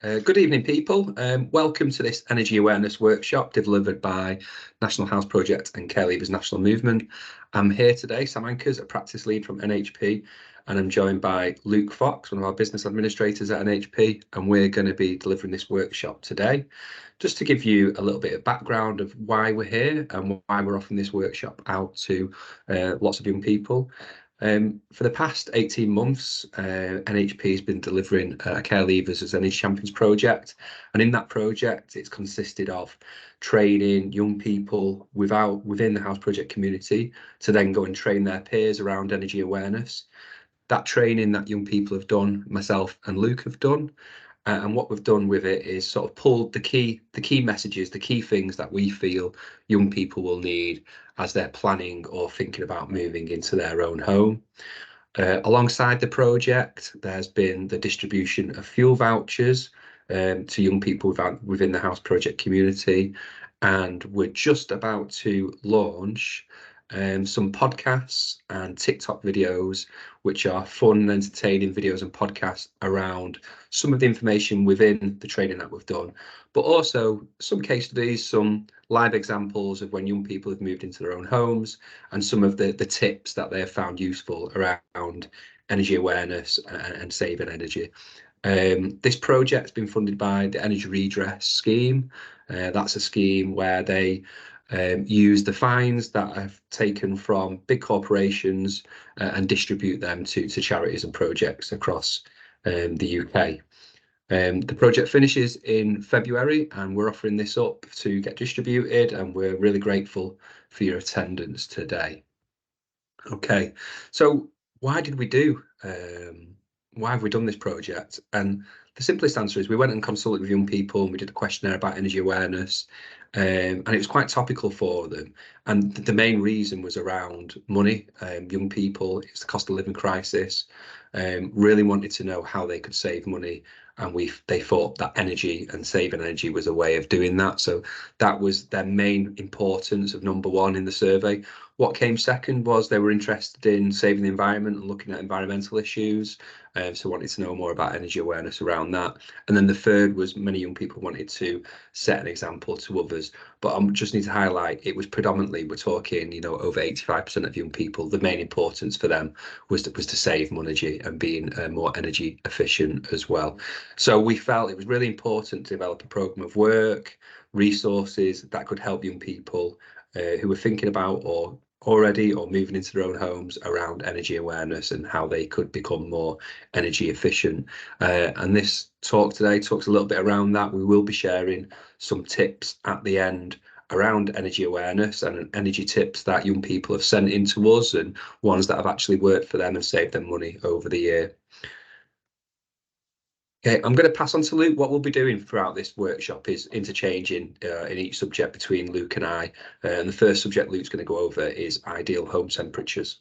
Good evening, people. Welcome to this energy awareness workshop delivered by National House Project and Care Leavers National Movement. I'm here today, Sam Ankers, a practice lead from NHP, and I'm joined by Luke Fox, one of our business administrators at NHP, and we're going to be delivering this workshop today. Just to give you a little bit of background of why we're here and why we're offering this workshop out to lots of young people. For the past 18 months, NHP has been delivering Care Leavers as Energy Champions project, and in that project it's consisted of training young people within the House Project community to then go and train their peers around energy awareness. That training that young people have done, myself and Luke have done, and what we've done with it is sort of pulled the key messages, the key things that we feel young people will need as they're planning or thinking about moving into their own home. Alongside the project, there's been the distribution of fuel vouchers to young people within the House Project community, and we're just about to launch some podcasts and TikTok videos, which are fun and entertaining videos and podcasts around some of the information within the training that we've done, but also some case studies, some live examples of when young people have moved into their own homes, and some of the tips that they have found useful around energy awareness and saving energy. This project's been funded by the Energy Redress Scheme. That's a scheme where they use the fines that have taken from big corporations and distribute them to charities and projects across the UK. The project finishes in February, and we're offering this up to get distributed, and we're really grateful for your attendance today. Okay, so why have we done this project? And the simplest answer is we went and consulted with young people, and we did a questionnaire about energy awareness, and it was quite topical for them. And the main reason was around money. Young people, it's the cost of living crisis, really wanted to know how they could save money, and they thought that energy and saving energy was a way of doing that. So that was their main importance of number one in the survey. What came second was they were interested in saving the environment and looking at environmental issues, so wanted to know more about energy awareness around that. And then the third was many young people wanted to set an example to others. But I just need to highlight, it was predominantly, we're talking, over 85% of young people, the main importance for them was to save money and being more energy efficient as well. So we felt it was really important to develop a programme of work, resources that could help young people who were thinking about or already or moving into their own homes around energy awareness and how they could become more energy efficient. And this talk today talks a little bit around that. We will be sharing some tips at the end around energy awareness and energy tips that young people have sent in to us, and ones that have actually worked for them and saved them money over the year. Okay, I'm going to pass on to Luke. What we'll be doing throughout this workshop is interchanging in each subject between Luke and I. And the first subject Luke's going to go over is ideal home temperatures.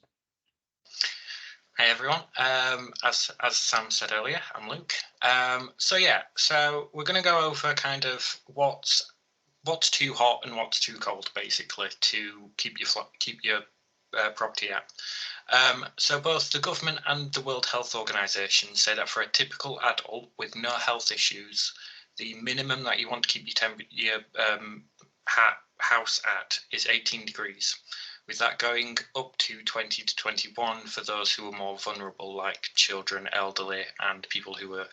Hey everyone, as Sam said earlier, I'm Luke. So we're going to go over kind of what's too hot and what's too cold, basically, to keep your property at. So both the government and the World Health Organization say that for a typical adult with no health issues, the minimum that you want to keep your house at is 18 degrees, with that going up to 20 to 21 for those who are more vulnerable, like children, elderly, and people who are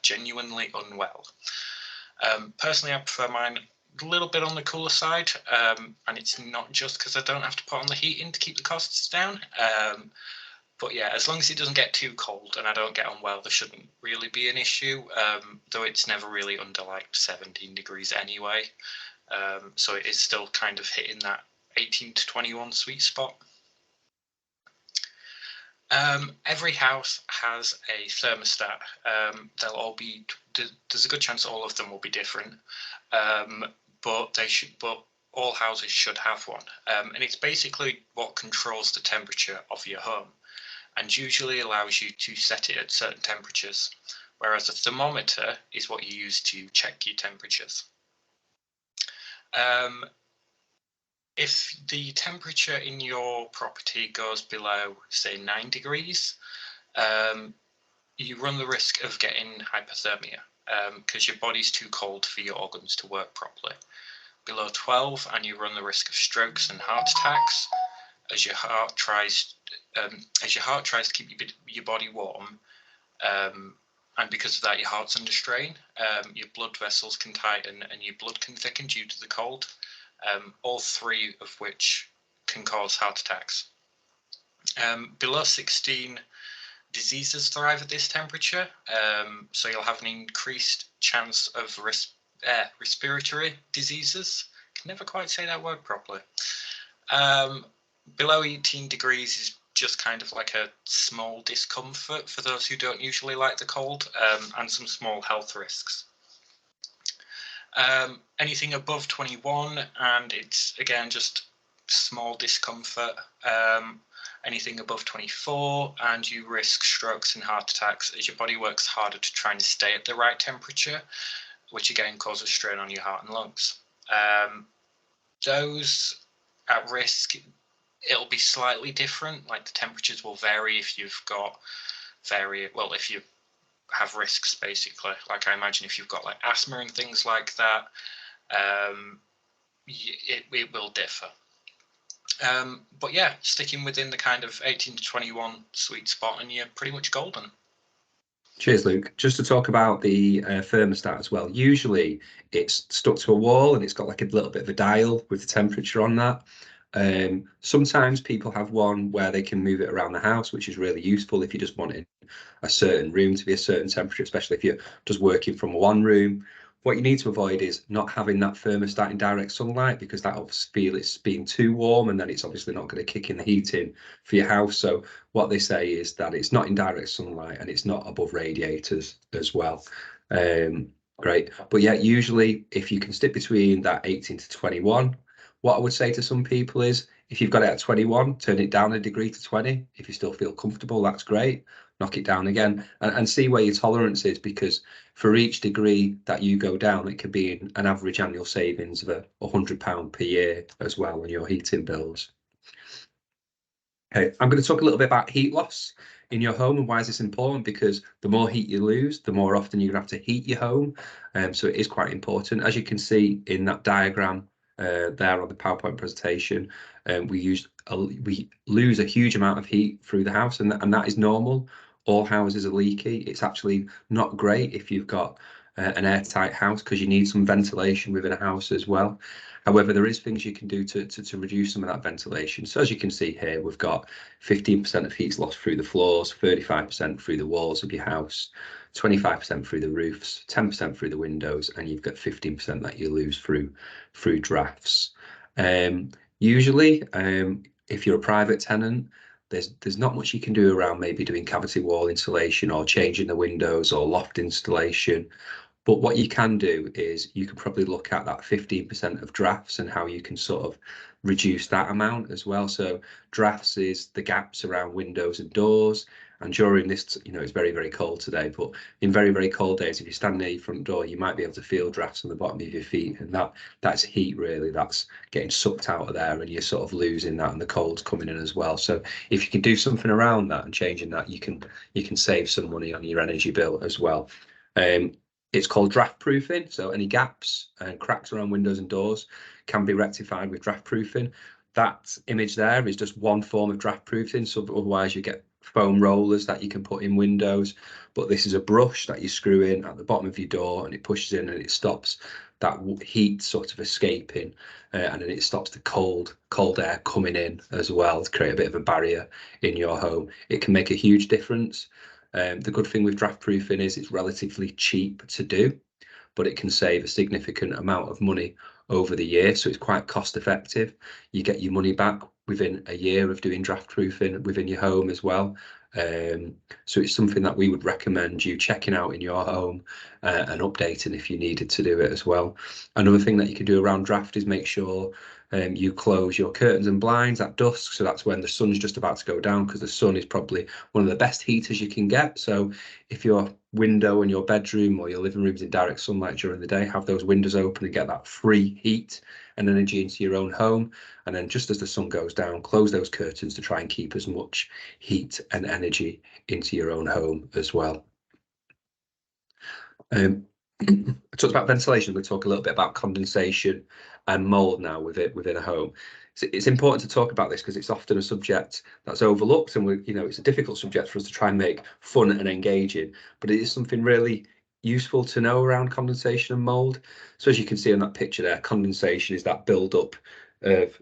genuinely unwell. Personally, I prefer mine a little bit on the cooler side, and it's not just because I don't have to put on the heating to keep the costs down. But yeah, as long as it doesn't get too cold and I don't get on well, there shouldn't really be an issue, though it's never really under like 17 degrees anyway. So it is still kind of hitting that 18 to 21 sweet spot. Every house has a thermostat. They'll all be, there's a good chance all of them will be different, but all houses should have one. And it's basically what controls the temperature of your home, and usually allows you to set it at certain temperatures, whereas a thermometer is what you use to check your temperatures. If the temperature in your property goes below, say, 9 degrees, you run the risk of getting hypothermia. because your body's too cold for your organs to work properly. Below 12, and you run the risk of strokes and heart attacks as your heart tries to keep your body warm, and because of that, your heart's under strain. Your blood vessels can tighten and your blood can thicken due to the cold. All three of which can cause heart attacks. Below 16, diseases thrive at this temperature, so you'll have an increased chance of respiratory diseases. Can never quite say that word properly. Below 18 degrees is just kind of like a small discomfort for those who don't usually like the cold, and some small health risks. Anything above 21, and it's again just small discomfort. Anything above 24, and you risk strokes and heart attacks as your body works harder to try and stay at the right temperature, which again causes strain on your heart and lungs. Those at risk, it'll be slightly different. Like the temperatures will vary if you've got if you have risks, basically. Like I imagine if you've got like asthma and things like that, it will differ. But yeah, sticking within the kind of 18 to 21 sweet spot, and you're pretty much golden. Cheers, Luke. Just to talk about the thermostat as well. Usually it's stuck to a wall and it's got like a little bit of a dial with the temperature on that. Sometimes people have one where they can move it around the house, which is really useful if you just wanted a certain room to be a certain temperature, especially if you're just working from one room. What you need to avoid is not having that thermostat in direct sunlight, because that'll feel it's being too warm, and then it's obviously not going to kick in the heating for your house. So what they say is that it's not in direct sunlight and it's not above radiators as well. Great. But yeah, usually if you can stick between that 18 to 21, what I would say to some people is, if you've got it at 21, turn it down a degree to 20. If you still feel comfortable, that's great. Knock it down again and see where your tolerance is, because for each degree that you go down, it could be an average annual savings of £100 per year as well on your heating bills. Okay, I'm going to talk a little bit about heat loss in your home and why is this important, because the more heat you lose, the more often you're going to have to heat your home. So it is quite important. As you can see in that diagram there on the PowerPoint presentation, we lose a huge amount of heat through the house, and that is normal. All houses are leaky. It's actually not great if you've got an airtight house, because you need some ventilation within a house as well. However, there is things you can do to reduce some of that ventilation. So as you can see here, we've got 15% of heat's lost through the floors, 35% through the walls of your house, 25% through the roofs, 10% through the windows, and you've got 15% that you lose through drafts. Usually, if you're a private tenant, there's not much you can do around maybe doing cavity wall insulation or changing the windows or loft installation. But what you can do is you can probably look at that 15% of drafts and how you can sort of reduce that amount as well. So drafts is the gaps around windows and doors. And during this, it's very, very cold today, but in very, very cold days, if you stand near your front door, you might be able to feel drafts on the bottom of your feet. And that's heat, really. That's getting sucked out of there, and you're sort of losing that, and the cold's coming in as well. So if you can do something around that and changing that, you can save some money on your energy bill as well. It's called draft proofing. So any gaps and cracks around windows and doors can be rectified with draft proofing. That image there is just one form of draft proofing. So otherwise you get foam rollers that you can put in windows. But this is a brush that you screw in at the bottom of your door, and it pushes in and it stops that heat sort of escaping. And then it stops the cold air coming in as well to create a bit of a barrier in your home. It can make a huge difference. The good thing with draft proofing is it's relatively cheap to do, but it can save a significant amount of money over the year. So it's quite cost effective. You get your money back within a year of doing draft proofing within your home as well. So it's something that we would recommend you checking out in your home and updating if you needed to do it as well. Another thing that you can do around draft is make sure you close your curtains and blinds at dusk. So that's when the sun's just about to go down, because the sun is probably one of the best heaters you can get. So if your window in your bedroom or your living room is in direct sunlight during the day, have those windows open and get that free heat and energy into your own home. And then just as the sun goes down, close those curtains to try and keep as much heat and energy into your own home as well. I talked about ventilation. We'll talk a little bit about condensation and mold now within a home. So it's important to talk about this because it's often a subject that's overlooked, and it's a difficult subject for us to try and make fun and engaging. But it is something really useful to know around condensation and mold. So as you can see on that picture there, condensation is that build-up of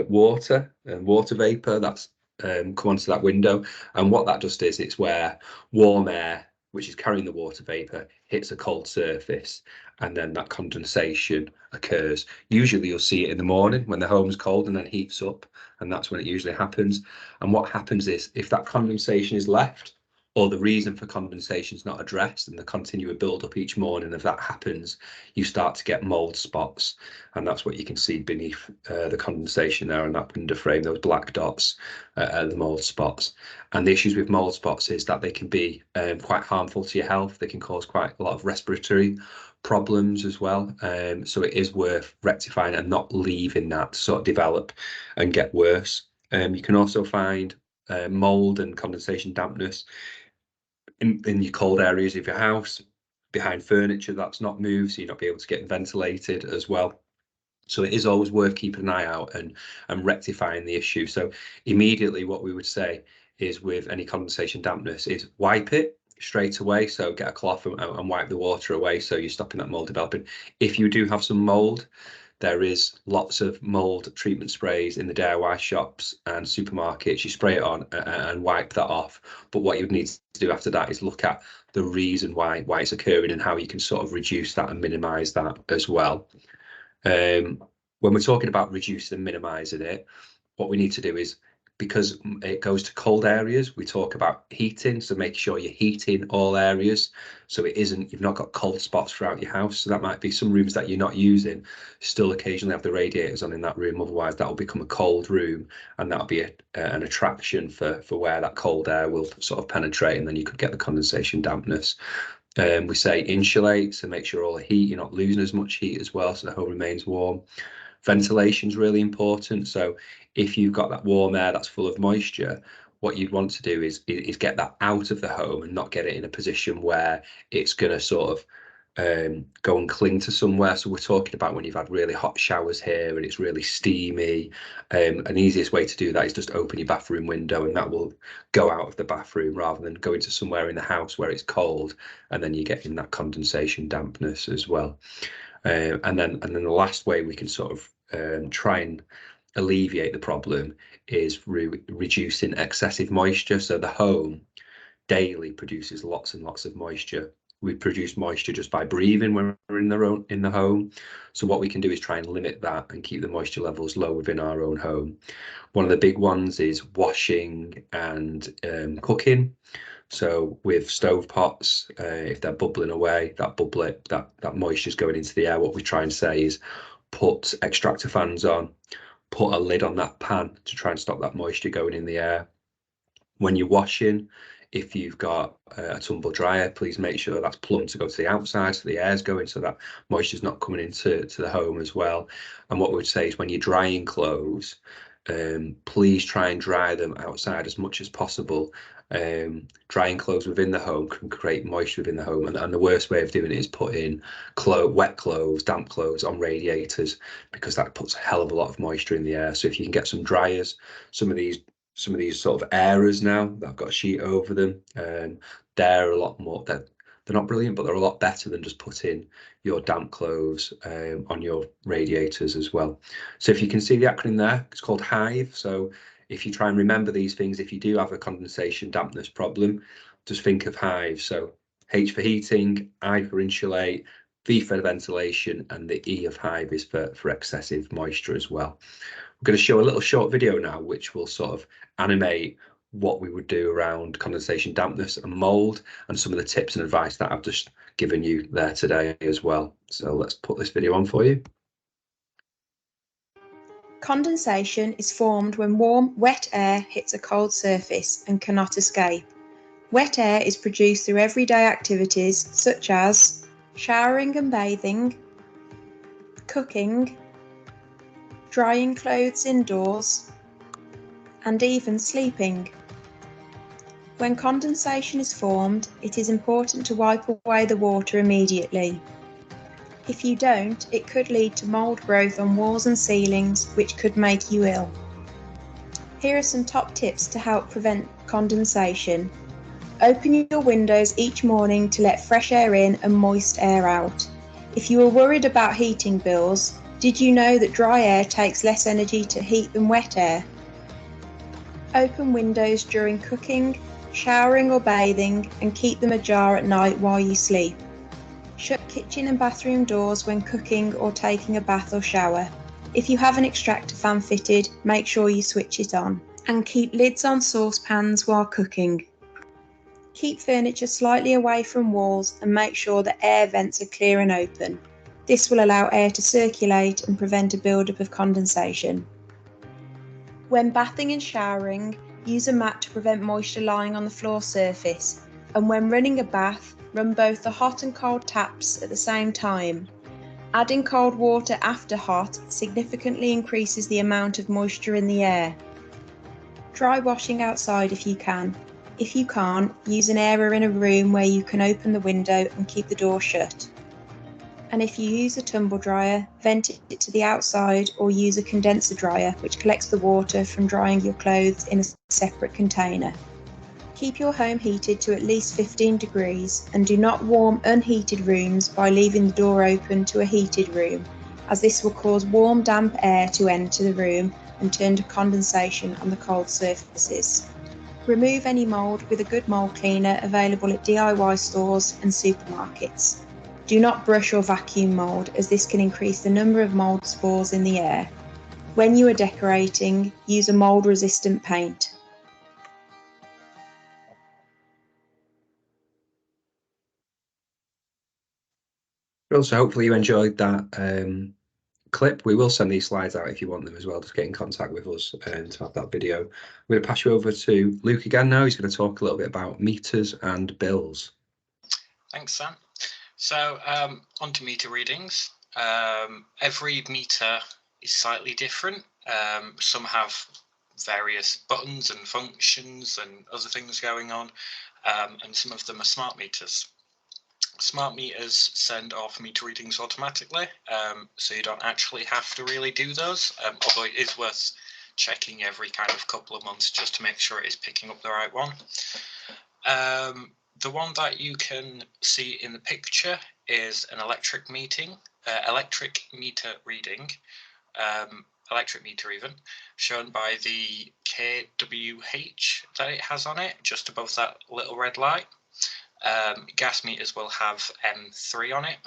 water and water vapor that's come onto that window. And what that just is, it's where warm air, which is carrying the water vapor, hits a cold surface, and then that condensation occurs. Usually you'll see it in the morning when the home's cold and then heats up, and that's when it usually happens. And what happens is, if that condensation is left, or the reason for condensation is not addressed, and the continual build up each morning, if that happens, you start to get mold spots. And that's what you can see beneath the condensation there on that window frame. Those black dots are the mold spots. And the issues with mold spots is that they can be quite harmful to your health. They can cause quite a lot of respiratory problems as well. So it is worth rectifying and not leaving that to sort of develop and get worse. You can also find mold and condensation dampness in your cold areas of your house, behind furniture that's not moved, so you're not be able to get ventilated as well. So it is always worth keeping an eye out and rectifying the issue. So immediately what we would say is, with any condensation dampness, is wipe it straight away. So get a cloth and wipe the water away, so you're stopping that mold developing. If you do have some mold, there is lots of mold treatment sprays in the DIY shops and supermarkets. You spray it on and wipe that off. But what you would need to do after that is look at the reason why it's occurring and how you can sort of reduce that and minimize that as well. When we're talking about reducing and minimizing it, what we need to do is, because it goes to cold areas, we talk about heating. So making sure you're heating all areas, so you've not got cold spots throughout your house. So that might be some rooms that you're not using, still occasionally have the radiators on in that room. Otherwise that will become a cold room, and that'll be an attraction for where that cold air will sort of penetrate, and then you could get the condensation dampness. We say insulate, so make sure all the heat, you're not losing as much heat as well, so the home remains warm. Ventilation is really important. So if you've got that warm air that's full of moisture, what you'd want to do is get that out of the home and not get it in a position where it's going to sort of go and cling to somewhere. So we're talking about when you've had really hot showers here and it's really steamy. An easiest way to do that is just open your bathroom window, and that will go out of the bathroom rather than going to somewhere in the house where it's cold, and then you're getting that condensation dampness as well. And then the last way we can sort of try and alleviate the problem is reducing excessive moisture. So the home daily produces lots and lots of moisture. We produce moisture just by breathing when we're in the home. So what we can do is try and limit that and keep the moisture levels low within our own home. One of the big ones is washing and cooking. So with stove pots, if they're bubbling away, that moisture is going into the air. What we try and say is put extractor fans on, put a lid on that pan to try and stop that moisture going in the air. When you're washing, if you've got a tumble dryer, please make sure that's plumbed to go to the outside, so the air's going, so that moisture's not coming into the home as well. And what we would say is, when you're drying clothes, please try and dry them outside as much as possible. Drying clothes within the home can create moisture within the home, and the worst way of doing it is putting wet clothes, damp clothes on radiators, because that puts a hell of a lot of moisture in the air. So if you can get some dryers, some of these sort of airers now that have got a sheet over them, they're a lot more, they're not brilliant, but they're a lot better than just putting your damp clothes on your radiators as well. So if you can see the acronym there, it's called HIVE. So if you try and remember these things, if you do have a condensation dampness problem, just think of HIVE. So H for heating, I for insulate, V for ventilation, and the E of HIVE is for excessive moisture as well. We're going to show a little short video now, which will sort of animate what we would do around condensation dampness and mold, and some of the tips and advice that I've just given you there today as well. So let's put this video on for you. Condensation is formed when warm, wet air hits a cold surface and cannot escape. Wet air is produced through everyday activities such as showering and bathing, cooking, drying clothes indoors, and even sleeping. When condensation is formed, it is important to wipe away the water immediately. If you don't, it could lead to mould growth on walls and ceilings, which could make you ill. Here are some top tips to help prevent condensation. Open your windows each morning to let fresh air in and moist air out. If you are worried about heating bills, did you know that dry air takes less energy to heat than wet air? Open windows during cooking, showering or bathing, and keep them ajar at night while you sleep. Shut kitchen and bathroom doors when cooking or taking a bath or shower. If you have an extractor fan fitted, make sure you switch it on. And keep lids on saucepans while cooking. Keep furniture slightly away from walls and make sure that air vents are clear and open. This will allow air to circulate and prevent a buildup of condensation. When bathing and showering, use a mat to prevent moisture lying on the floor surface, and when running a bath, run both the hot and cold taps at the same time. Adding cold water after hot significantly increases the amount of moisture in the air. Dry washing outside if you can. If you can't, use an airer in a room where you can open the window and keep the door shut. And if you use a tumble dryer, vent it to the outside or use a condenser dryer, which collects the water from drying your clothes in a separate container. Keep your home heated to at least 15 degrees and do not warm unheated rooms by leaving the door open to a heated room, as this will cause warm, damp air to enter the room and turn to condensation on the cold surfaces. Remove any mould with a good mould cleaner available at DIY stores and supermarkets. Do not brush or vacuum mould, as this can increase the number of mould spores in the air. When you are decorating, use a mould-resistant paint. Also, hopefully you enjoyed that clip. We will send these slides out if you want them as well. Just get in contact with us and to have that video. I'm going to pass you over to Luke again now. He's going to talk a little bit about meters and bills. Thanks, Sam. So on to meter readings. Every meter is slightly different. Some have various buttons and functions and other things going on, and some of them are smart meters. Smart meters send off meter readings automatically, so you don't actually have to really do those, although it is worth checking every kind of couple of months just to make sure it is picking up the right one. The one that you can see in the picture is an electric meter reading, electric meter even, shown by the kWh that it has on it, just above that little red light. Gas meters will have M3 on it.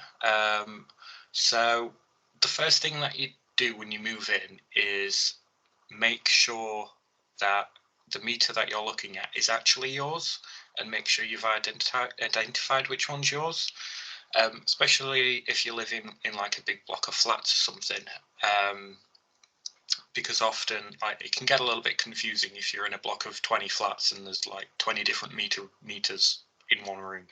So the first thing that you do when you move in is make sure that the meter that you're looking at is actually yours, and make sure you've identified which one's yours, especially if you're living in like a big block of flats or something, because often it can get a little bit confusing if you're in a block of 20 flats and there's like 20 different meters in one room.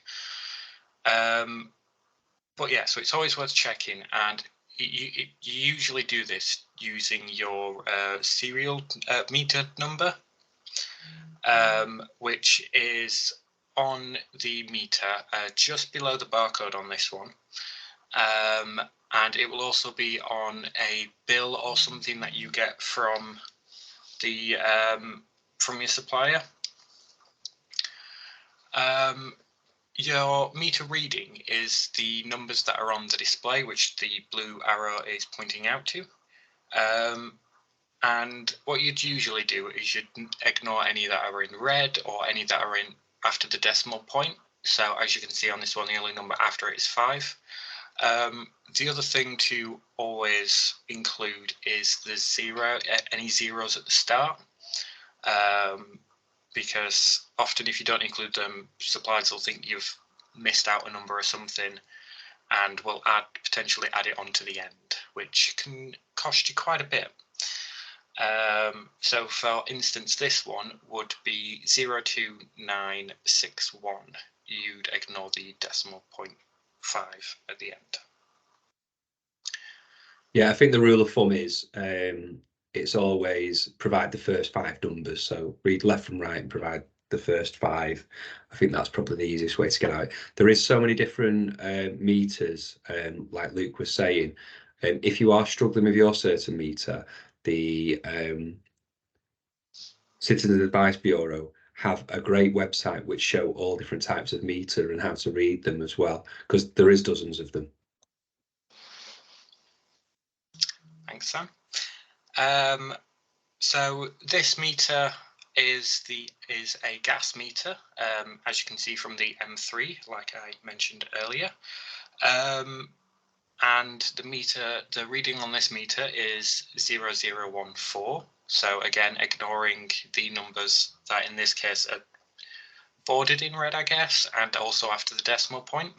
But yeah, so it's always worth checking, and you usually do this using your serial meter number, which is on the meter just below the barcode on this one, and it will also be on a bill or something that you get from the from your supplier. Your meter reading is the numbers that are on the display, which the blue arrow is pointing out to. And what you'd usually do is you'd ignore any that are in red or any that are in after the decimal point. So as you can see on this one, the only number after it is 5. The other thing to always include is the zero, any zeros at the start. Because often if you don't include them, suppliers will think you've missed out a number or something and will potentially add it on to the end, which can cost you quite a bit. So for instance, this one would be 02961. You'd ignore the decimal point 5 at the end. Yeah, I think the rule of thumb is it's always provide the first 5 numbers. So read left from right and provide the first 5. I think that's probably the easiest way to get out. There is so many different meters, like Luke was saying. If you are struggling with your certain meter, the Citizens Advice Bureau have a great website which show all different types of meter and how to read them as well, because there is dozens of them. Thanks, Sam. So this meter is a gas meter, as you can see from the M3, like I mentioned earlier. And the reading on this meter is 0014. So again, ignoring the numbers that in this case are bordered in red, I guess, and also after the decimal point.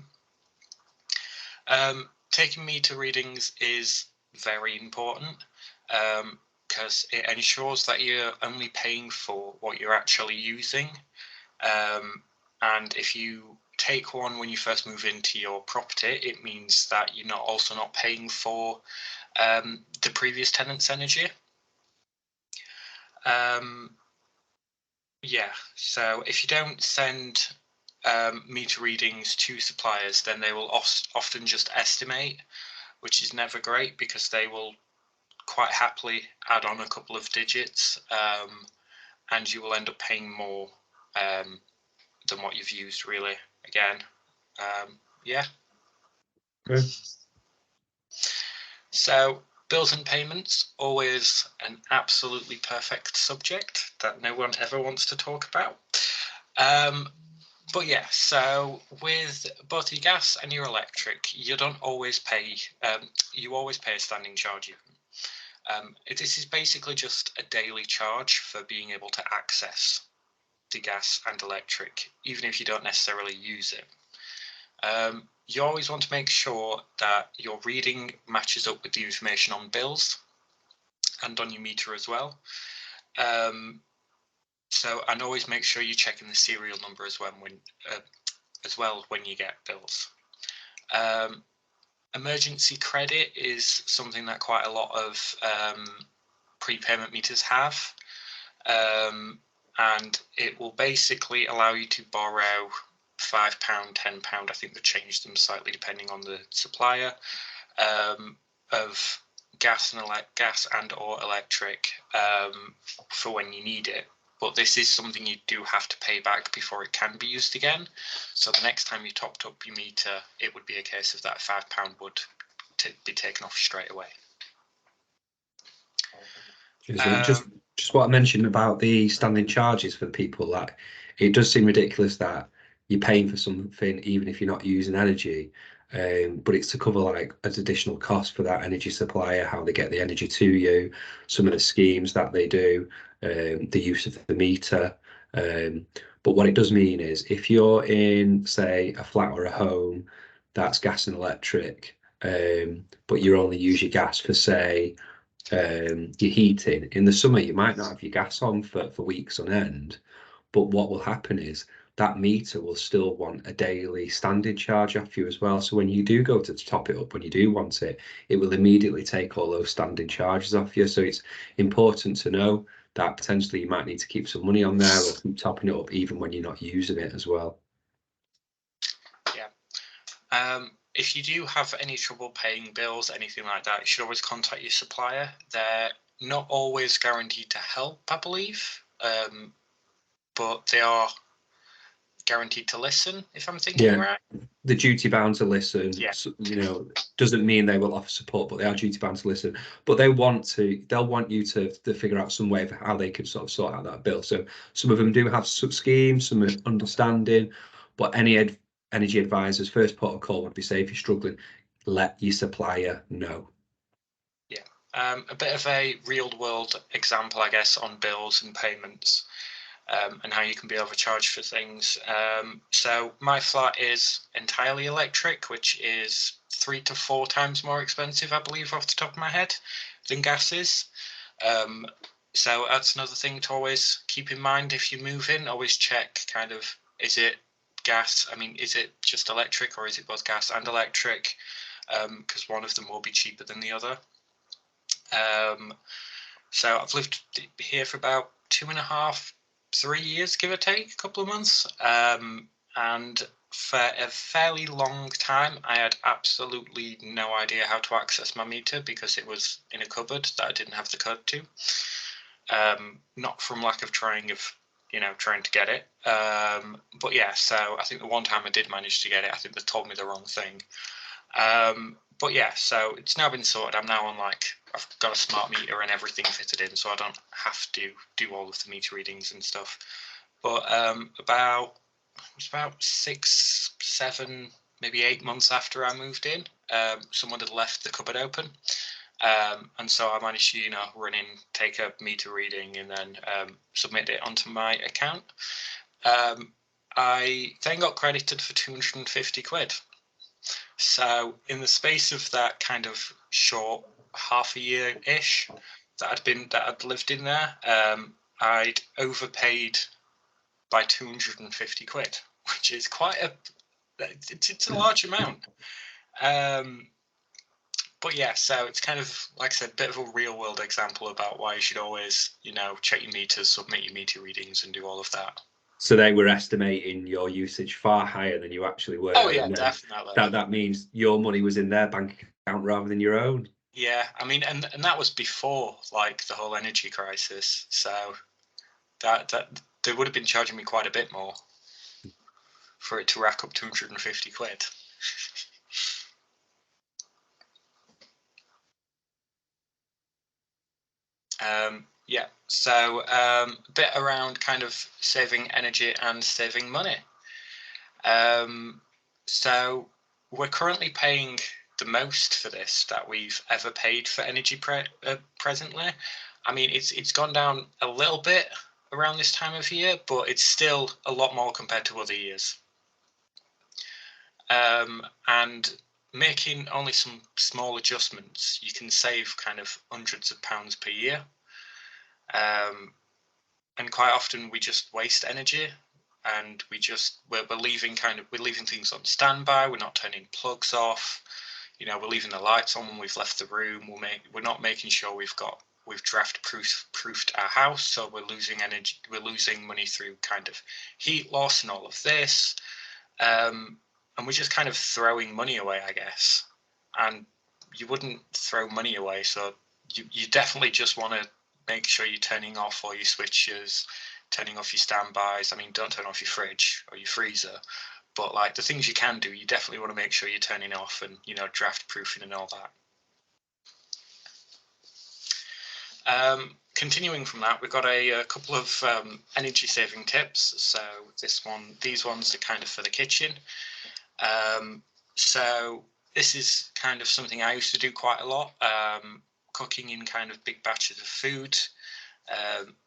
Taking meter readings is very important because it ensures that you're only paying for what you're actually using. And if you take one when you first move into your property, it means that you're also not paying for the previous tenant's energy. Yeah, so if you don't send meter readings to suppliers, then they will often just estimate, which is never great because they will quite happily add on a couple of digits, and you will end up paying more than what you've used, really. Again, yeah. Okay. So bills and payments, always an absolutely perfect subject that no one ever wants to talk about. But yeah, so with both your gas and your electric, you don't always pay, you always pay a standing charge even. This is basically just a daily charge for being able to access the gas and electric, even if you don't necessarily use it. You always want to make sure that your reading matches up with the information on bills and on your meter as well. And always make sure you're checking the serial number as well when you get bills. Emergency credit is something that quite a lot of prepayment meters have, and it will basically allow you to borrow £5, £10. I think they've changed them slightly depending on the supplier, of gas and or electric for when you need it. But this is something you do have to pay back before it can be used again. So the next time you topped up your meter, it would be a case of that £5 would be taken off straight away. Just what I mentioned about the standing charges for people, like it does seem ridiculous that you're paying for something even if you're not using energy, but it's to cover like as additional cost for that energy supplier, how they get the energy to you, some of the schemes that they do, the use of the meter. But what it does mean is if you're in, say, a flat or a home that's gas and electric, but you only use your gas for, say, your heating, in the summer you might not have your gas on for weeks on end, but what will happen is that meter will still want a daily standing charge off you as well. So when you do go to top it up, when you do want it, it will immediately take all those standing charges off you. So it's important to know that potentially you might need to keep some money on there or keep topping it up even when you're not using it as well. Yeah. If you do have any trouble paying bills, anything like that, you should always contact your supplier. They're not always guaranteed to help, I believe, but they are guaranteed to listen, if I'm thinking right. The duty bound to listen. Yeah. So, doesn't mean they will offer support, but they are duty bound to listen. But they'll want you to figure out some way of how they can sort of sort out that bill. So some of them do have sub schemes, some are understanding, but any energy advisors, first port of call would be, say, if you're struggling, let your supplier know. Yeah. A bit of a real world example, I guess, on bills and payments. And how you can be overcharged for things. So my flat is entirely electric, which is 3 to 4 times more expensive, I believe, off the top of my head, than gas is. So that's another thing to always keep in mind if you move in. Always check kind of, is it gas? I mean, is it just electric or is it both gas and electric? Because one of them will be cheaper than the other. So I've lived here for about 2.5 3 years, give or take, a couple of months. And for a fairly long time, I had absolutely no idea how to access my meter because it was in a cupboard that I didn't have the code to. Not from lack of trying to get it. But yeah, so I think the one time I did manage to get it, I think they told me the wrong thing. But yeah, so it's now been sorted. I'm now on I've got a smart meter and everything fitted in, so I don't have to do all of the meter readings and stuff. But about 6, 7, maybe 8 months after I moved in, someone had left the cupboard open. And so I managed to, run in, take a meter reading, and then submit it onto my account. I then got credited for 250 quid. So in the space of that kind of short half a year-ish that I'd lived in there, I'd overpaid by 250 quid, which is it's a large amount. But yeah, so it's kind of, like I said, a bit of a real world example about why you should always, check your meters, submit your meter readings, and do all of that. So they were estimating your usage far higher than you actually were. Oh yeah, definitely. That means your money was in their bank account rather than your own. Yeah, I mean, and that was before the whole energy crisis. So that they would have been charging me quite a bit more for it to rack up 250 quid. Yeah, so a bit around kind of saving energy and saving money. So we're currently paying the most for this that we've ever paid for energy presently. I mean, it's gone down a little bit around this time of year, but it's still a lot more compared to other years. And making only some small adjustments, you can save kind of hundreds of pounds per year. And quite often we just waste energy, and we're leaving things on standby. We're not turning plugs off. We're leaving the lights on when we've left the room. We're not making sure we've draft proofed our house, so we're losing energy. We're losing money through kind of heat loss and all of this. And we're just kind of throwing money away, I guess. And you wouldn't throw money away, so you definitely just want to make sure you're turning off all your switches, turning off your standbys. I mean, don't turn off your fridge or your freezer, but the things you can do, you definitely want to make sure you're turning off, and draft proofing and all that. Continuing from that, we've got a couple of energy saving tips. So these ones are kind of for the kitchen. So this is kind of something I used to do quite a lot, cooking in kind of big batches of food.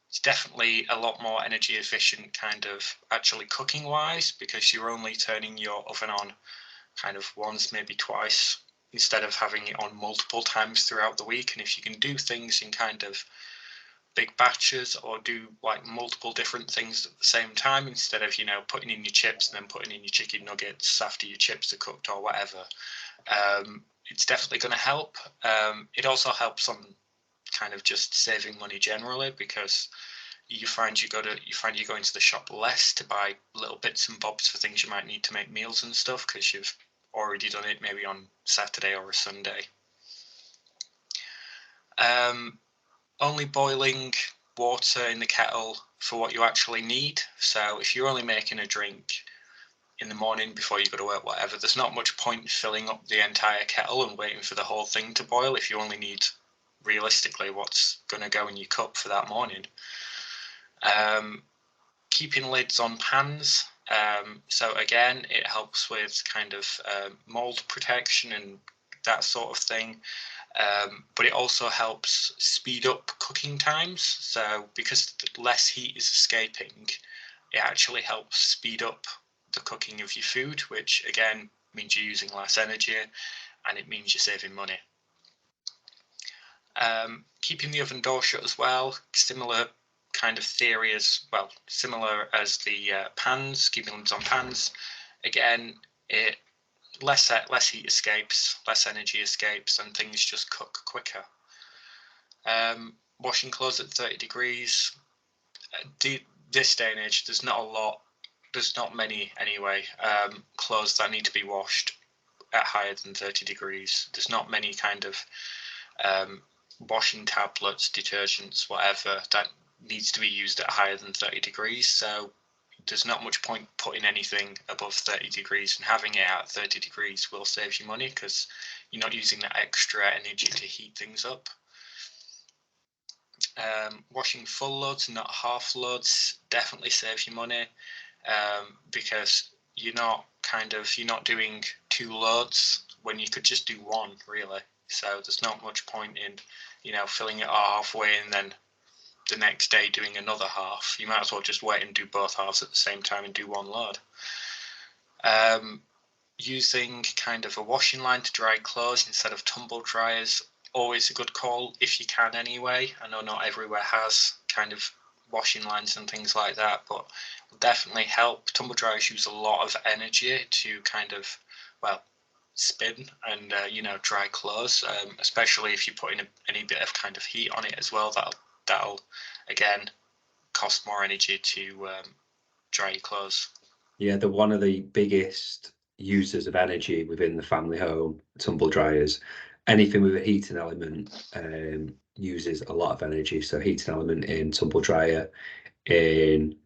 It's definitely a lot more energy efficient kind of actually cooking wise, because you're only turning your oven on kind of once, maybe twice, instead of having it on multiple times throughout the week. And if you can do things in kind of big batches, or do multiple different things at the same time, instead of putting in your chips and then putting in your chicken nuggets after your chips are cooked or whatever, it's definitely going to help. It also helps on kind of just saving money generally, because you find you go into the shop less to buy little bits and bobs for things you might need to make meals and stuff, because you've already done it maybe on Saturday or a Sunday. Only boiling water in the kettle for what you actually need. So if you're only making a drink in the morning before you go to work, whatever, there's not much point filling up the entire kettle and waiting for the whole thing to boil if you only need realistically what's going to go in your cup for that morning. Keeping lids on pans. So again, it helps with kind of mold protection and that sort of thing. But it also helps speed up cooking times. So because less heat is escaping, it actually helps speed up the cooking of your food, which again means you're using less energy, and it means you're saving money. Keeping the oven door shut as well, similar kind of theory similar as the pans, keeping lids on pans. Again, it less heat escapes, less energy escapes, and things just cook quicker. Washing clothes at 30 degrees. this day and age, there's not many anyway, clothes that need to be washed at higher than 30 degrees. There's not many kind of washing tablets, detergents, whatever, that needs to be used at higher than 30 degrees. So there's not much point putting anything above 30 degrees, and having it at 30 degrees will save you money because you're not using that extra energy to heat things up. Washing full loads, not half loads, definitely saves you money, because you're not doing 2 loads when you could just do 1, really. So there's not much point in, filling it halfway and then the next day doing another half. You might as well just wait and do both halves at the same time and do 1 load. Using kind of a washing line to dry clothes instead of tumble dryers, always a good call if you can anyway. I know not everywhere has kind of washing lines and things like that, but will definitely help. Tumble dryers use a lot of energy to kind of, spin and dry clothes, especially if you put in any bit of kind of heat on it as well. That'll again cost more energy to dry your clothes. Yeah, they're one of the biggest users of energy within the family home, tumble dryers. Anything with a heating element uses a lot of energy. So heating element in tumble dryer, in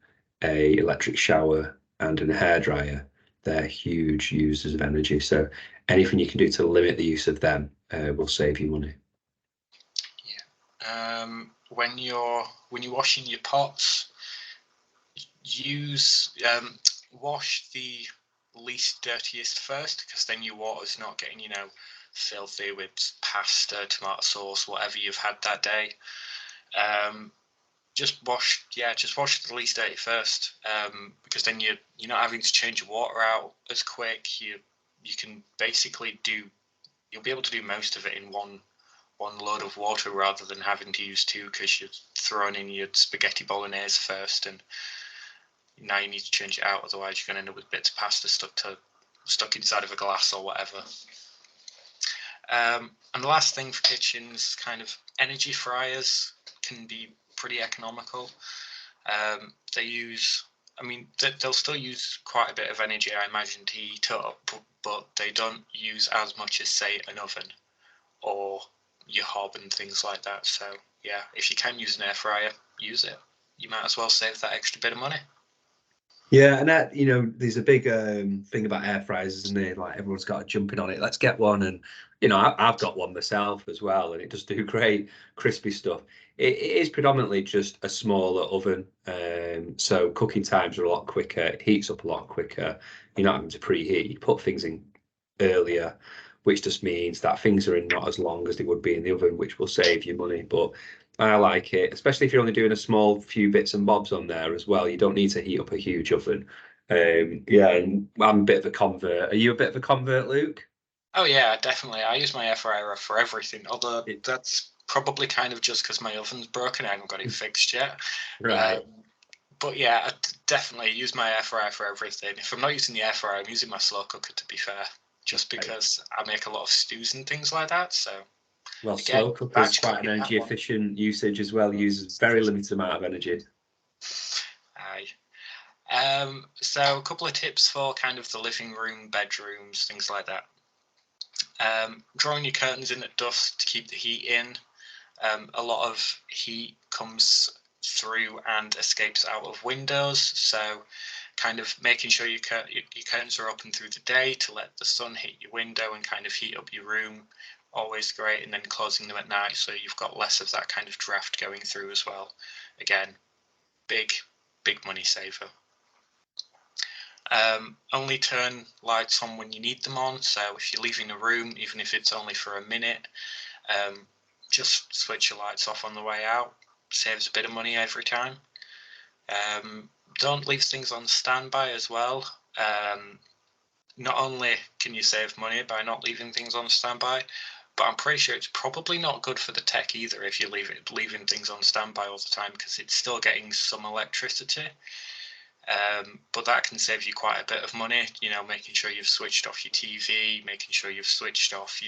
a electric shower, and in a hairdryer, they're huge users of energy. So anything you can do to limit the use of them will save you money. Yeah. When you're washing your pots, wash the least dirtiest first, because then your water's not getting filthy with pasta, tomato sauce, whatever you've had that day. Just wash the least dirty first, because then you're not having to change your water out as quick. You can basically you'll be able to do most of it in one load of water rather than having to use 2, because you're throwing in your spaghetti bolognese first, and now you need to change it out, otherwise you're going to end up with bits of pasta stuck inside of a glass or whatever. And the last thing for kitchens, kind of energy fryers can be pretty economical. They'll still use quite a bit of energy, I imagine, to heat up, but they don't use as much as, say, an oven or your hob and things like that. So yeah, if you can use an air fryer, use it. You might as well save that extra bit of money. Yeah, and that, there's a big thing about air fryers, isn't there? Like, everyone's got jumping on it. Let's get one, and I've got one myself as well, and it does do great crispy stuff. It is predominantly just a smaller oven, so cooking times are a lot quicker. It heats up a lot quicker. You're not having to preheat. You put things in earlier, which just means that things are in not as long as they would be in the oven, which will save you money. But I like it, especially if you're only doing a small few bits and bobs on there as well. You don't need to heat up a huge oven. Yeah, and I'm a bit of a convert. Are you a bit of a convert, Luke? Oh yeah, definitely. I use my air fryer for everything, although that's probably kind of just because my oven's broken. I haven't got it fixed yet. Right. But yeah, I definitely use my air fryer for everything. If I'm not using the air fryer, I'm using my slow cooker, to be fair, just because I make a lot of stews and things like that. So Well, again, slow cooker is quite an cooking, energy efficient usage as well. Uses very limited amount of energy. Aye. So a couple of tips for kind of the living room, bedrooms, things like that. Drawing your curtains in at dusk to keep the heat in. A lot of heat comes through and escapes out of windows, so kind of making sure your curtains are open through the day to let the sun hit your window and kind of heat up your room, always great. And then closing them at night so you've got less of that kind of draft going through as well. Again, big money saver. Only turn lights on when you need them on, so if you're leaving a room, even if it's only for a minute, just switch your lights off on the way out. Saves a bit of money every time. Don't leave things on standby as well. Not only can you save money by not leaving things on standby, but I'm pretty sure it's probably not good for the tech either if you're leaving things on standby all the time, because it's still getting some electricity. But that can save you quite a bit of money, making sure you've switched off your TV, making sure you've switched off,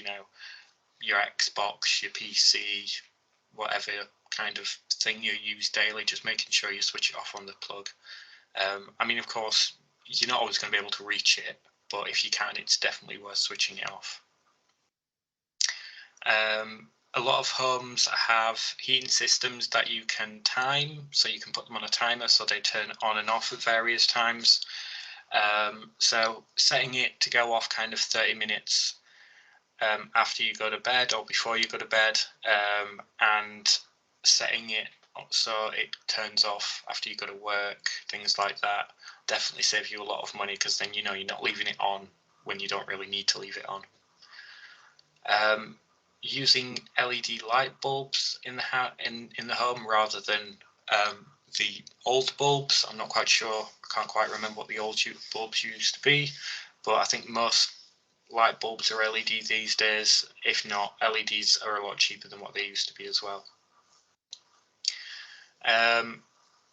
your Xbox, your PC, whatever kind of thing you use daily, just making sure you switch it off on the plug. I mean, of course, you're not always going to be able to reach it, but if you can, it's definitely worth switching it off. A lot of homes have heating systems that you can time, so you can put them on a timer so they turn on and off at various times. So setting it to go off kind of 30 minutes after you go to bed or before you go to bed, and setting it so it turns off after you go to work, things like that, definitely save you a lot of money, because then you're not leaving it on when you don't really need to leave it on. Using LED light bulbs in the home rather than the old bulbs. I'm not quite sure. I can't quite remember what the old bulbs used to be, but I think most light bulbs are LED these days. If not, LEDs are a lot cheaper than what they used to be as well.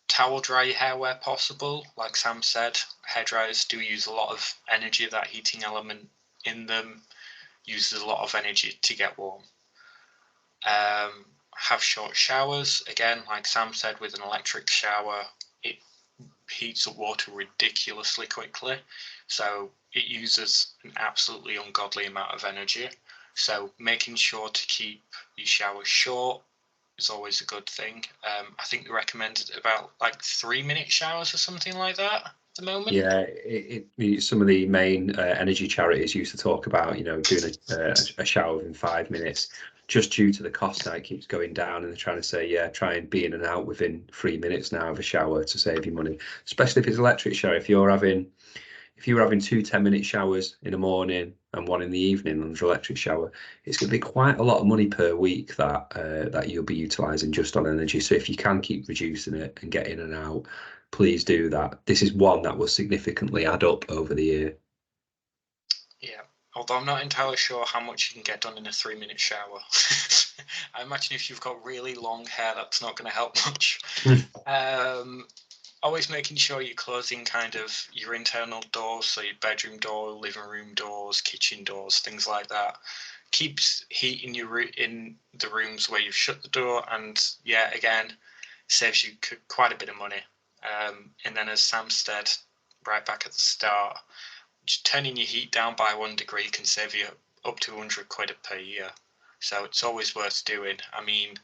Towel dry your hair where possible. Like Sam said, hairdryers do use a lot of energy. That heating element in them uses a lot of energy to get warm. Have short showers. Again, like Sam said, with an electric shower, it heats up water ridiculously quickly, so it uses an absolutely ungodly amount of energy. So making sure to keep your showers short is always a good thing. I think they recommended about like 3-minute showers or something like that at the moment. Yeah, some of the main energy charities used to talk about, doing a shower within 5 minutes, just due to the cost now. It keeps going down, and they're trying to say, yeah, try and be in and out within 3 minutes now of a shower to save you money, especially if it's electric shower. If you're having 2 10-minute showers in the morning and one in the evening under electric shower, it's going to be quite a lot of money per week that you'll be utilizing just on energy. So if you can keep reducing it and get in and out, please do that. This is one that will significantly add up over the year. Yeah, although I'm not entirely sure how much you can get done in a 3-minute shower. I imagine if you've got really long hair, that's not going to help much. Always making sure you're closing kind of your internal doors, so your bedroom door, living room doors, kitchen doors, things like that. Keeps heat in the rooms where you've shut the door, and yeah, again, saves you quite a bit of money. And then, as Sam said right back at the start, just turning your heat down by 1 degree can save you up to 100 quid per year. So it's always worth doing. I mean,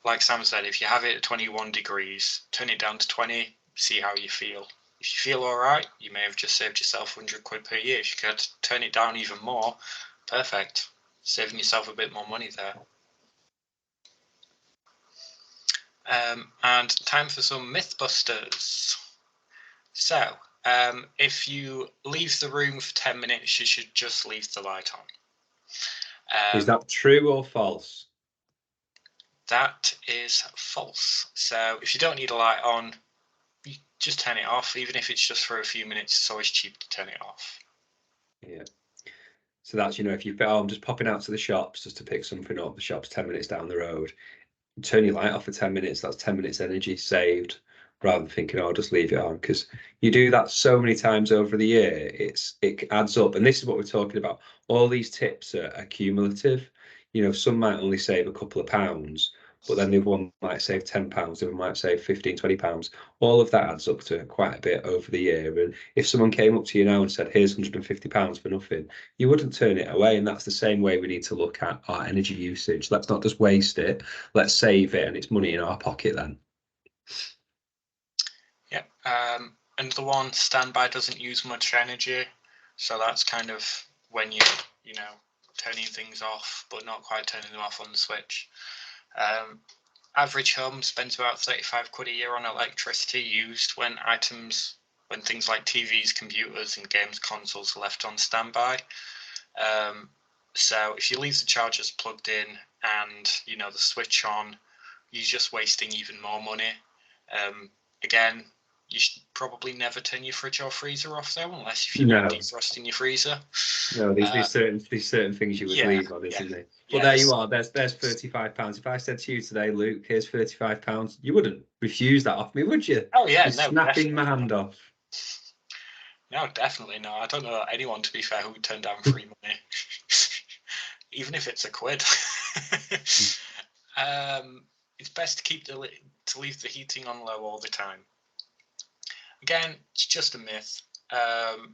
like Sam said, if you have it at 21 degrees, turn it down to 20, see how you feel. If you feel all right, you may have just saved yourself 100 quid per year. If you could turn it down even more, perfect. Saving yourself a bit more money there. And time for some Mythbusters. So, if you leave the room for 10 minutes, you should just leave the light on. Is that true or false? That is false. So if you don't need a light on, you just turn it off. Even if it's just for a few minutes, it's always cheap to turn it off. Yeah. So that's, if you I'm just popping out to the shops just to pick something up, the shop's 10 minutes down the road, turn your light off for 10 minutes, that's 10 minutes energy saved, rather than thinking, I'll just leave it on, because you do that so many times over the year, it adds up. And this is what we're talking about. All these tips are cumulative. Some might only save a couple of pounds, but then the other one might save £10, the other might save £15-20. All of that adds up to quite a bit over the year. And if someone came up to you now and said, here's £150 for nothing, you wouldn't turn it away. And that's the same way we need to look at our energy usage. Let's not just waste it, let's save it, and it's money in our pocket then. Yep. And the one, standby doesn't use much energy, so that's kind of when you're turning things off but not quite turning them off on the switch. Average home spends about 35 quid a year on electricity used when things like TVs, computers and games consoles are left on standby. So if you leave the chargers plugged in and the switch on, you're just wasting even more money. Again, you should probably never turn your fridge or freezer off though, unless if you need defrosting your freezer. No, there's certain things you would leave on, isn't there? But there you are. There's £35. If I said to you today, Luke, here's £35, you wouldn't refuse that off me, would you? Oh yeah, you're snapping my hand off. No, definitely no. I don't know anyone, to be fair, who would turn down free money, even if it's a quid. it's best to leave the heating on low all the time. Again, it's just a myth.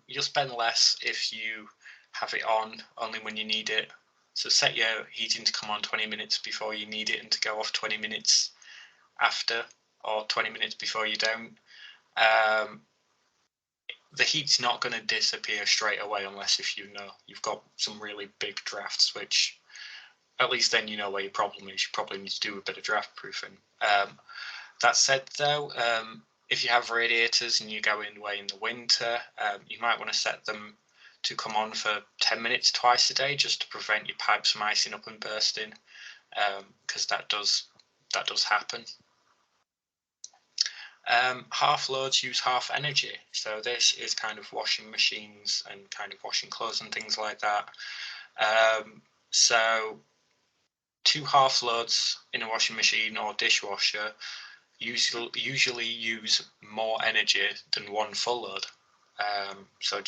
You'll spend less if you have it on only when you need it. So set your heating to come on 20 minutes before you need it and to go off 20 minutes after, or 20 minutes before you don't. The heat's not going to disappear straight away unless if you know you've got some really big drafts, which at least then you know where your problem is. You probably need to do a bit of draft proofing. That said, though, if you have radiators and you go away in the winter, you might want to set them to come on for 10 minutes twice a day, just to prevent your pipes from icing up and bursting, because that does happen. Half loads use half energy, so this is kind of washing machines and kind of washing clothes and things like that. So 2 half loads in a washing machine or dishwasher usually use more energy than 1 full load. So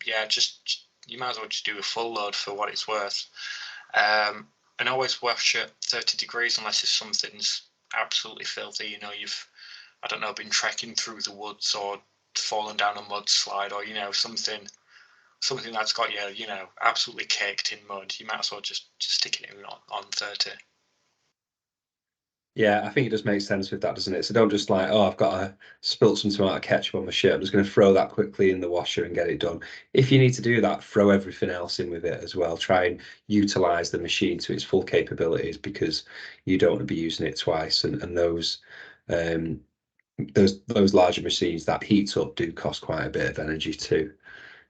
yeah, just you might as well just do a full load for what it's worth. And always wash at 30 degrees unless if something's absolutely filthy. You know, you've, I don't know, been trekking through the woods or fallen down a mudslide, or, you know, something that's got you, you know, absolutely caked in mud. You might as well just stick it in on 30. Yeah, I think it does make sense with that, doesn't it? So don't just like, oh, I've got spilt some tomato ketchup on my shirt, I'm just going to throw that quickly in the washer and get it done. If you need to do that, throw everything else in with it as well. Try and utilize the machine to its full capabilities, because you don't want to be using it twice. And those larger machines that heat up do cost quite a bit of energy too.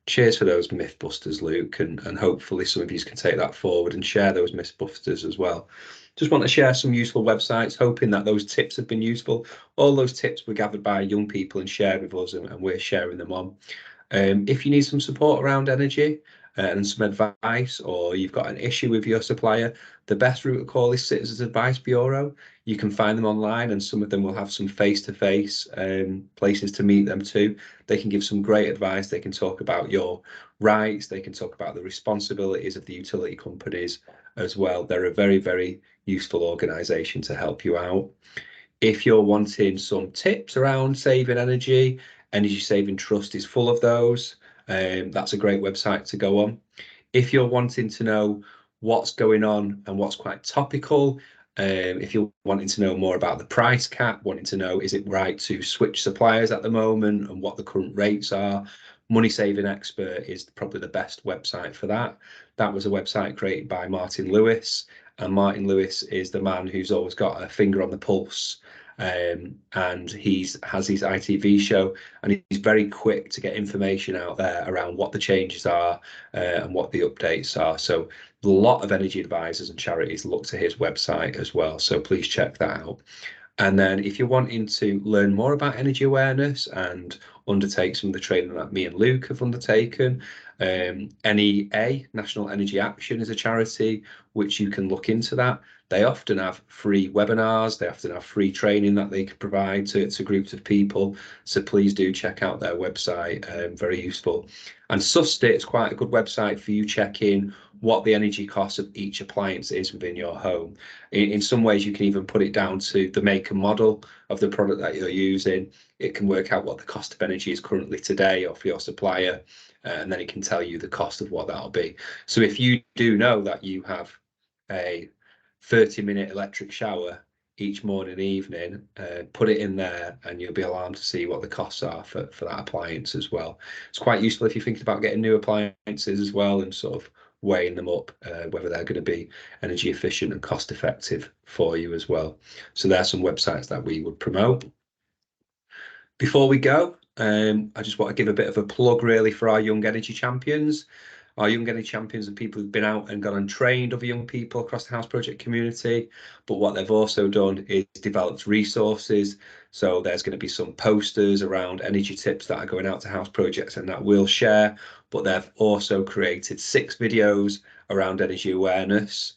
Cheers for those mythbusters, Luke, and hopefully some of you can take that forward and share those mythbusters as well. Just want to share some useful websites, hoping that those tips have been useful. All those tips were gathered by young people and shared with us, and we're sharing them on. If you need some support around energy and some advice, or you've got an issue with your supplier, the best route to call is Citizens Advice Bureau. You can find them online, and some of them will have some face-to-face places to meet them too. They can give some great advice. They can talk about your rights. They can talk about the responsibilities of the utility companies as well. They're a very, very useful organisation to help you out. If you're wanting some tips around saving energy, Energy Saving Trust is full of those. That's a great website to go on. If you're wanting to know what's going on and what's quite topical, if you're wanting to know more about the price cap, wanting to know is it right to switch suppliers at the moment and what the current rates are, Money Saving Expert is probably the best website for that. That was a website created by Martin Lewis, and Martin Lewis is the man who's always got a finger on the pulse, and he has his ITV show, and he's very quick to get information out there around what the changes are and what the updates are. So a lot of energy advisors and charities look to his website as well, so please check that out. And then if you're wanting to learn more about energy awareness and undertake some of the training that me and Luke have undertaken, NEA, National Energy Action, is a charity which you can look into that. They often have free webinars, they often have free training that they can provide to groups of people. So please do check out their website, very useful. And Sustit is quite a good website for you checking what the energy cost of each appliance is within your home. In some ways, you can even put it down to the make and model of the product that you're using. It can work out what the cost of energy is currently today or for your supplier, and then it can tell you the cost of what that'll be. So if you do know that you have a 30-minute electric shower each morning and evening, put it in there and you'll be alarmed to see what the costs are for that appliance as well. It's quite useful if you're thinking about getting new appliances as well, and sort of weighing them up, whether they're going to be energy efficient and cost effective for you as well. So there's some websites that we would promote. Before we go, I just want to give a bit of a plug really for our Young Energy Champions. Our Young Energy Champions are people who've been out and gone and trained other young people across the House Project community. But what they've also done is developed resources. So there's going to be some posters around energy tips that are going out to House Projects and that we'll share. But they've also created 6 videos around energy awareness,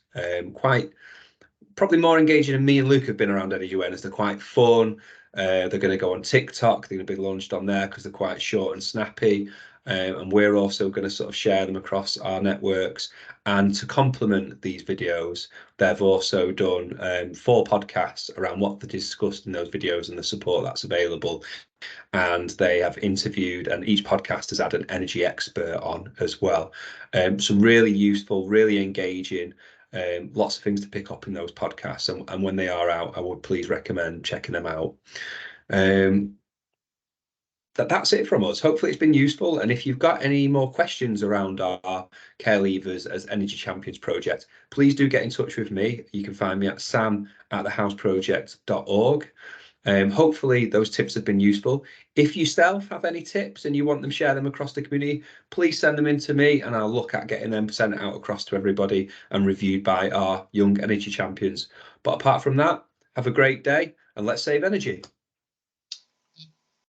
probably more engaging than me and Luke have been around energy awareness. They're quite fun. They're going to go on TikTok. They're going to be launched on there because they're quite short and snappy. and we're also going to sort of share them across our networks. And to complement these videos, they've also done 4 podcasts around what they discussed in those videos and the support that's available. And they have interviewed, and each podcast has had an energy expert on as well. Some really useful, really engaging, lots of things to pick up in those podcasts. And when they are out, I would please recommend checking them out. That's it from us. Hopefully it's been useful. And if you've got any more questions around our Care Leavers as Energy Champions project, please do get in touch with me. You can find me at sam@thehouseproject.org. Hopefully those tips have been useful. If you yourself have any tips and you want them, share them across the community, please send them in to me and I'll look at getting them sent out across to everybody and reviewed by our young energy champions. But apart from that, have a great day and let's save energy.